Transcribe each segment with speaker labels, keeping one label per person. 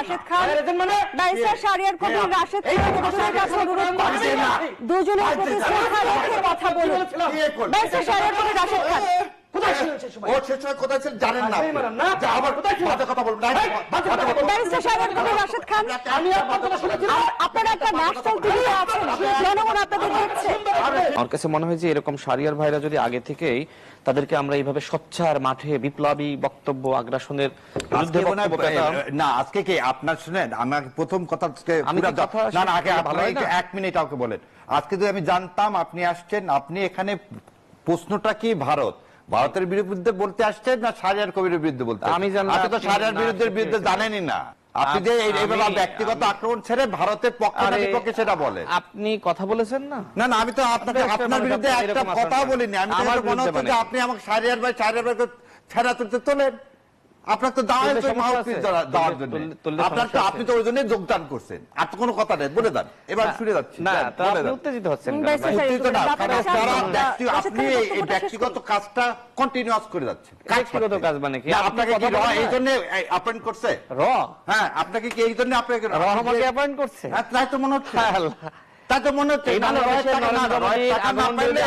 Speaker 1: Rashed Khan, barrister Shahriar Kabir Rashed Khan দুজনের কাছে অনুরোধ করছি দুজনের প্রতি শ্রদ্ধা রেখে কথা বলুন। ব্যারিস্টার শাহরিয়ার কবির রাশেদ খান
Speaker 2: আমার কাছে মনে হয় যে এরকম শাহরিয়ার ভাইরা যদি আগে থেকেই তাদেরকে আমরা এইভাবে সোচ্চার মাঠে বিপ্লবী বক্তব্য আগ্রাসনের
Speaker 3: না আজকে কি আপনার শুনেন আমার প্রথম কথা না না আগে এক মিনিট আমাকে বলেন আজকে যদি আমি জানতাম আপনি আসছেন আপনি এখানে প্রশ্নটা কি ভারতের বিরুদ্ধে বলতে আসছেন না শাহরিয়ার কবিরের বিরুদ্ধে বলতে
Speaker 2: আমি জানি
Speaker 3: আপনি তো শাহরিয়ার বিরুদ্ধে জানেনই না আপনি যে এইভাবে ব্যক্তিগত আক্রমণ ছেড়ে ভারতের পক্ষে সেটা বলেন
Speaker 2: আপনি কথা বলেছেন না
Speaker 3: না না আমি তো আপনাকে আপনার বিরুদ্ধে একটা কথাও বলিনি আমি তো মনে হচ্ছে যে আপনি আমাকে শাহরিয়ার ভাইকে ছেড়া তুলতে তোলেন আপনার তো দেওয়ার জন্য আপনার তো আপনি তো ওই জন্য যোগদান করছেন আর তো কোনো কথা নেই বলে দেন এবার শুনে যাচ্ছি
Speaker 2: না আপনি উত্তেজিত হচ্ছেন
Speaker 3: আপনি এই ব্যক্তিগত কাজটা কন্টিনিউয়াস করে যাচ্ছেন
Speaker 2: ব্যক্তিগত কাজ মানে কি
Speaker 3: আপনাকে কি এই জন্য অ্যাপয়েন্ট করছে হ্যাঁ আপনাকে কি এই জন্য আপনাকে
Speaker 2: আমাকে অ্যাপয়েন্ট করছে
Speaker 3: তাই তো মনে হচ্ছে তাই তো মনে হচ্ছে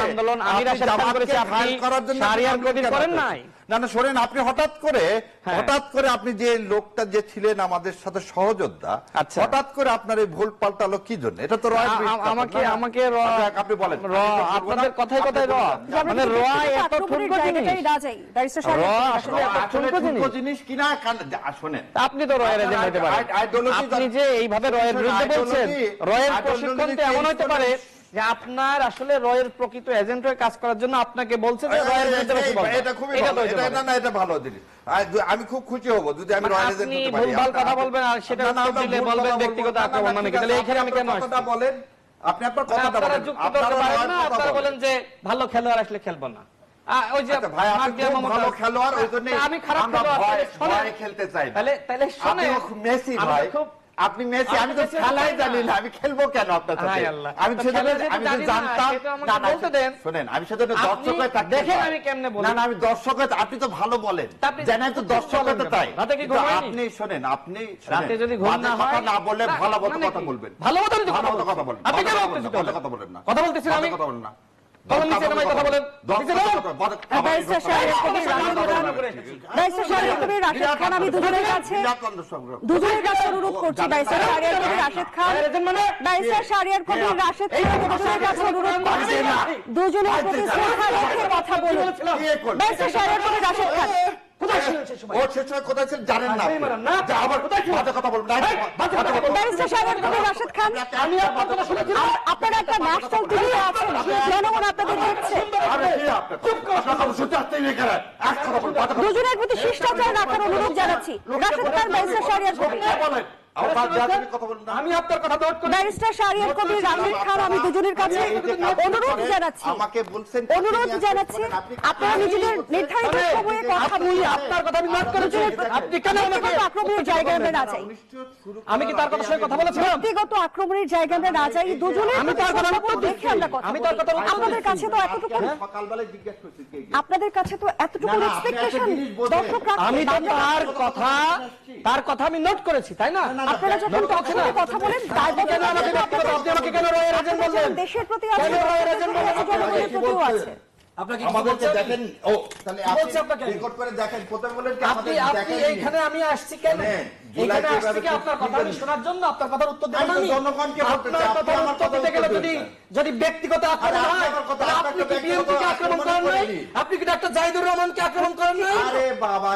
Speaker 2: আন্দোলন আমি রাশেদ খান করেছি আপনি শাহরিয়ার কবির করেন নাই
Speaker 3: না না শোনেন আপনি হঠাৎ করে আপনি যে লোকটা যে ছিলেন আমাদের সাথে সহযোদ্ধা হঠাৎ করে আপনার এই ভুল পাল্টালো কি জন্য এটা তো
Speaker 2: আমাকে
Speaker 3: আপনি বলেন
Speaker 2: আপনাদের কথাই মানে এত ঠুনকো
Speaker 3: জিনিস কিনা শোনেন
Speaker 2: আপনি তো রয়ের এজেন্ট হতে পারেন আপনি যে এইভাবে রয়ের বিরুদ্ধে বলছেন রয়ের প্রশিক্ষণ তো এমন হতে পারে যে আপনার আসলে রয়ের প্রকৃত এজেন্ট হয়ে কাজ করার জন্য আপনাকে বলছে যে রয়ের বিরুদ্ধে বেশি বলবেন
Speaker 3: এটা খুবই ভালো এটা না এটা ভালো জিনিস আমি খুব খুশি হব যদি আমি রয়ের এজেন্ট হতে পারি
Speaker 2: আপনি ভুলভাল কথা বলবেন আর সেটা উত্তর দিলে বলবেন ব্যক্তিগত আক্রমণ মানে কি তাহলে এইখানে আমি কেন আসছি
Speaker 3: কথাটা বলেন আপনি আপনার কথাটা বলেন
Speaker 2: আপনারা বলেন যে ভালো খেলোয়াড় আসলে খেলবো না ওই যে
Speaker 3: ভাই আপনি ভালো খেলোয়াড় ওইজন্য
Speaker 2: আমি খারাপ
Speaker 3: খেলোয়াড় খেলতে চাই
Speaker 2: তাহলে শুনেন
Speaker 3: মেসি ভাই আপনি মেসি আমি তো খেলাই জানি না আমি খেলবো কেন আপনার সাথে আমি জানতাম না বলতে দেন শুনেন আমি সেজন্য দর্শক হয়ে থাকতে
Speaker 2: দেখেন আমি কেমনে বলি
Speaker 3: না আমি দর্শক হয়ে আপনি তো ভালো বলেন জানেন তো দর্শক হতে তাই আপনি শুনেন আপনি
Speaker 2: রাতে যদি ঘুম না হয়
Speaker 3: না বলে ভালো কথা বলবেন
Speaker 2: ভালো
Speaker 3: কথা বলেন
Speaker 2: আপনি কেন
Speaker 3: কথা বলেন না
Speaker 2: কথা বলতেছেন আমি
Speaker 3: কথা বলেন না
Speaker 1: ব্যারিস্টার শাহরিয়ার কবির রাশেদ খান আমি দুজনের কাছে অনুরোধ করছি ব্যারিস্টার শাহরিয়ার কবির রাশেদ খান ব্যারিস্টার শাহরিয়ার কবির রাশেদ খান দুজনের কাছে অনুরোধ করছি দুজনের প্রতি শ্রদ্ধা রেখে কথা বলুন। ব্যারিস্টার শাহরিয়ার কবির রাশেদ খান আপনারা একটা ন্যাশনাল টিভি আছেন জনগণ আপনাদের দেখছে দুজনের প্রতি শিষ্টাচার রাখার অনুরোধ জানাচ্ছি রাশেদ খান ব্যারিস্টার শাহরিয়ার কবির
Speaker 3: আমি আপনার কথা
Speaker 1: ব্যারিস্টার শাহরিয়ার কবির রাশেদ খান আমি দুজনের কাছে অনুরোধ জানাচ্ছি আপনারা নিজেদের নির্ধারিত সময়ে কথা বলি আপনার কথা আমি নোট করেছি আপনি কেন আমাকে আক্রমণের জায়গায় আমরা না যাই
Speaker 2: আমি কি তার কথা সঙ্গে কথা বলেছিলাম
Speaker 1: ব্যক্তিগত আক্রমণের জায়গায় আমরা না যাই দুজনের
Speaker 2: আমি তার কথা
Speaker 1: দেখে আমরা কথা আমি তার কথা আপনাদের কাছে তো এতটুকু
Speaker 3: সকালবেলা জিজ্ঞেস করছি
Speaker 1: আপনাদের কাছে তো এতটুকু এক্সপেকটেশন দর্শক
Speaker 2: আমি তো তার কথা আমি নোট করেছি তাই না
Speaker 1: আপনারা যখন তখনই কথা বলেন
Speaker 2: আমাকে কেন রয়ের এজেন্ট বললেন
Speaker 1: দেশের প্রতি আছে জনগণের প্রতিও আছে
Speaker 2: আপনাকে
Speaker 3: আমাদেরকে দেখেন ও তাহলে আপনি রেকর্ড করে দেখেন প্রথমে বলেন কি
Speaker 2: আপনি এইখানে আমি আসছি কেন এইখানে আসছি কি আপনার কথা আমি শোনার জন্য আপনার কথার উত্তর দেব না আমি
Speaker 3: জনগণকে বলতে চাই
Speaker 2: আপনি আমার কথা দিতে গেলে যদি ব্যক্তিগত আক্রমণ হয় আপনি কি বিএনপিকে আক্রমণ করেন নাই আপনি কি ডাক্তার জাহিদুর রহমানকে আক্রমণ করেন নাই
Speaker 3: আরে বাবা